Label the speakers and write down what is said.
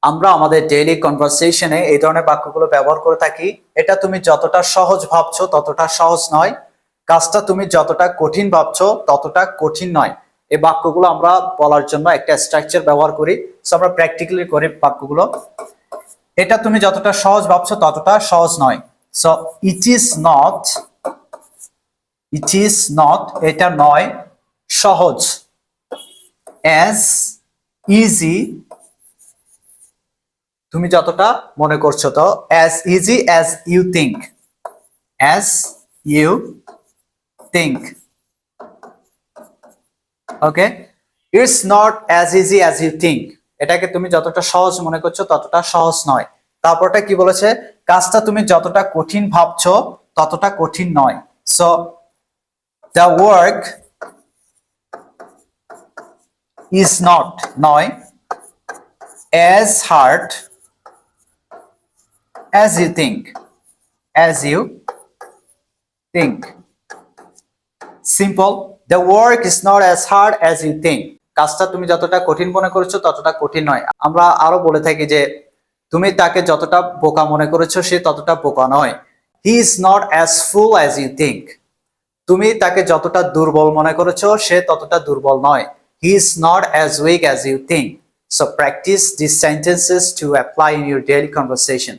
Speaker 1: আমরা আমাদের ডেইলি কনভারসেশনে এই ধরনের বাক্যগুলো ব্যবহার করে থাকি। এটা তুমি যতটা সহজ ভাবছো ততটা সহজ নয়, কাজটা তুমি যতটা কঠিন ভাবছো ততটা কঠিন নয়। এই বাক্যগুলো আমরা বলার জন্য একটা স্ট্রাকচার ব্যবহার করি। সো আমরা প্র্যাকটিক্যালি করি বাক্যগুলো। এটা তুমি যতটা সহজ ভাবছো ততটা সহজ নয়। সো ইট ইজ নট এটা নয় সহজ, অ্যাজ ইজি তুমি যতটা মনে করছো, তো as easy as you think, as you think. Okay, it's not as easy as you think, এটাকে তুমি যতটা সহজ মনে করছো ততটা সহজ নয়। তারপরটা কি বলেছে, কাজটা তুমি যতটা কঠিন ভাবছো ততটা কঠিন নয়। So the work is not নয় as hard as you think, as you think. Simple. The work is not as hard as you think. কাজটা তুমি যতটা কঠিন মনে করেছো ততটা কঠিন নয়। আমরা আরো বলে থাকি যে তুমি তাকে যতটা বোকা মনে করেছো সে ততটা বোকা নয়। He is not as fool as you think. তুমি তাকে যতটা দুর্বল মনে করেছো সে ততটা দুর্বল নয়। He is not as weak as you think. So practice these sentences to apply in your daily conversation.